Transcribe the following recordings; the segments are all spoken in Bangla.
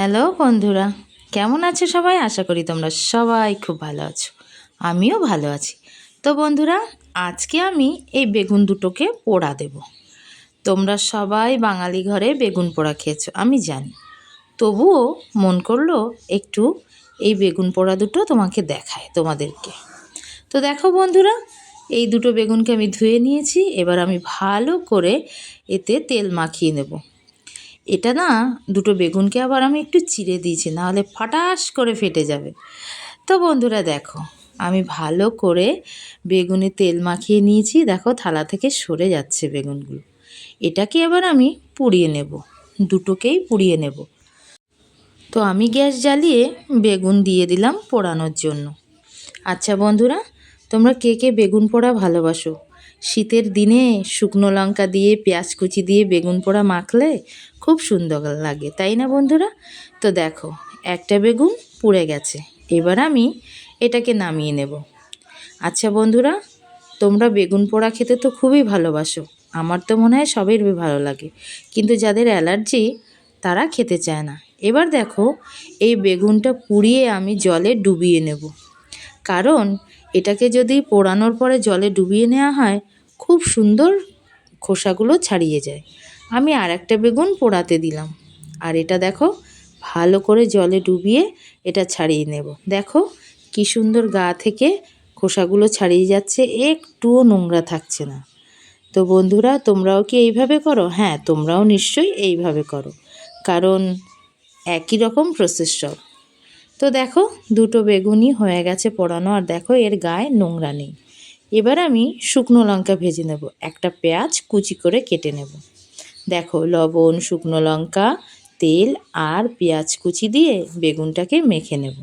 হ্যালো বন্ধুরা, কেমন আছো সবাই? আশা করি তোমরা সবাই খুব ভালো আছো। আমিও ভালো আছি। তো বন্ধুরা, আজকে আমি এই বেগুন দুটোকে পোড়া দেব। তোমরা সবাই বাঙালি ঘরে বেগুন পোড়া খেয়েছো আমি জানি, তবুও মন করলো একটু এই বেগুন পোড়া দুটো তোমাকে দেখায় তোমাদেরকে। তো দেখো বন্ধুরা, এই দুটো বেগুনকে আমি ধুয়ে নিয়েছি। এবার আমি ভালো করে এতে তেল মাখিয়ে নেব। এটা না, দুটো বেগুনকে আবার আমি একটু চিড়ে দিয়েছি, নাহলে ফাটাস করে ফেটে যাবে। তো বন্ধুরা দেখো, আমি ভালো করে বেগুনে তেল মাখিয়ে নিয়েছি। দেখো থালা থেকে সরে যাচ্ছে বেগুনগুলো। এটাকে এবার আমি পুড়িয়ে নেব, দুটোকেই পুড়িয়ে নেব। তো আমি গ্যাস জ্বালিয়ে বেগুন দিয়ে দিলাম পোড়ানোর জন্য। আচ্ছা বন্ধুরা, তোমরা কে কে বেগুন পোড়া ভালোবাসো? শীতের দিনে শুকনো লঙ্কা দিয়ে পেঁয়াজ কুচি দিয়ে বেগুন পোড়া মাখলে খুব সুন্দর লাগে, তাই না বন্ধুরা? তো দেখো, একটা বেগুন পুড়ে গেছে। এবার আমি এটাকে নামিয়ে নেব। আচ্ছা বন্ধুরা, তোমরা বেগুন পোড়া খেতে তো খুবই ভালোবাসো। আমার তো মনে হয় সবারই ভালো লাগে, কিন্তু যাদের অ্যালার্জি তারা খেতে চায় না। এবার দেখো, এই বেগুনটা পুড়িয়ে আমি জলে ডুবিয়ে নেব। কারণ এটাকে যদি পোড়ানোর পরে জলে ডুবিয়ে নেওয়া হয়, খুব সুন্দর খোসাগুলো ছাড়িয়ে যায়। আমি আর একটা বেগুন পোড়াতে দিলাম, আর এটা দেখো ভালো করে জলে ডুবিয়ে এটা ছাড়িয়ে নেব। দেখো কি সুন্দর গা থেকে খোসাগুলো ছাড়িয়ে যাচ্ছে, একটুও নোংরা থাকছে না। তো বন্ধুরা, তোমরাও কি এইভাবে করো? হ্যাঁ, তোমরাও নিশ্চয়ই এইভাবে করো, কারণ একই রকম প্রসেস সব। তো দেখো, দুটো বেগুনই হয়ে গেছে পোড়ানো, আর দেখো এর গায়ে নোংরা নেই। এবার আমি শুকনো লঙ্কা ভেজে নেব, একটা পেঁয়াজ কুচি করে কেটে নেব। দেখো লবণ, শুকনো লঙ্কা, তেল আর পেঁয়াজ কুচি দিয়ে বেগুনটাকে মেখে নেব।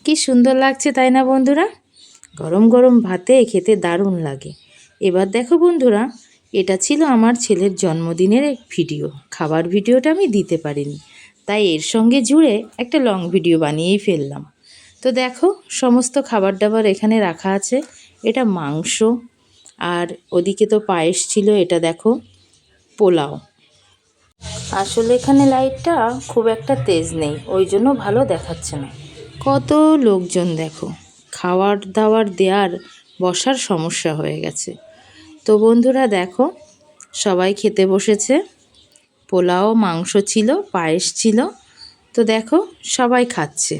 কি সুন্দর লাগছে তাই না বন্ধুরা? গরম গরম ভাতে খেতে দারুণ লাগে। এবার দেখো বন্ধুরা, এটা ছিল আমার ছেলের জন্মদিনের এক ভিডিও। খাবার ভিডিওটা আমি দিতে পারিনি, তাই এর সঙ্গে জুড়ে একটা লং ভিডিও বানিয়েই ফেললাম। তো দেখো, সমস্ত খাবার দাবার এখানে রাখা আছে। এটা মাংস, আর ওদিকে তো পায়েস ছিল। এটা দেখো পোলাও। আসলে এখানে লাইটটা খুব একটা তেজ নেই, ওই জন্য ভালো দেখাচ্ছে না। কত লোকজন দেখো, খাবার দাবার দেওয়ার বসার সমস্যা হয়ে গেছে। তো বন্ধুরা দেখো, সবাই খেতে বসেছে। পোলাও, মাংস ছিল, পায়েস ছিল। তো দেখো সবাই খাচ্ছে,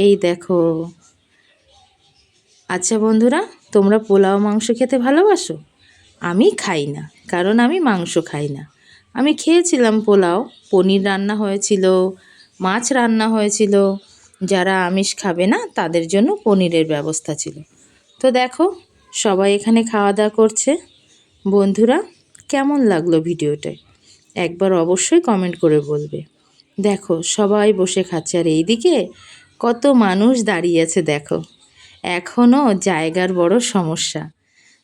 এই দেখো। আচ্ছা বন্ধুরা, তোমরা পোলাও মাংস খেতে ভালোবাসো? আমি খাই না, কারণ আমি মাংস খাই না। আমি খেয়েছিলাম পোলাও, পনির রান্না হয়েছিল, মাছ রান্না হয়েছিল। যারা আমিষ খাবে না তাদের জন্য পনিরের ব্যবস্থা ছিল। তো দেখো, সবাই এখানে খাওয়া দাওয়া করছে। বন্ধুরা, কেমন লাগলো ভিডিওটা? একবার অবশ্যই কমেন্ট করে বলবে। দেখো সবাই বসে খাচ্ছে, আর এইদিকে কত মানুষ দাঁড়িয়ে আছে দেখো। এখনও জায়গার বড় সমস্যা।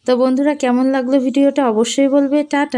তো বন্ধুরা, কেমন লাগলো ভিডিওটা অবশ্যই বলবে। টাটা।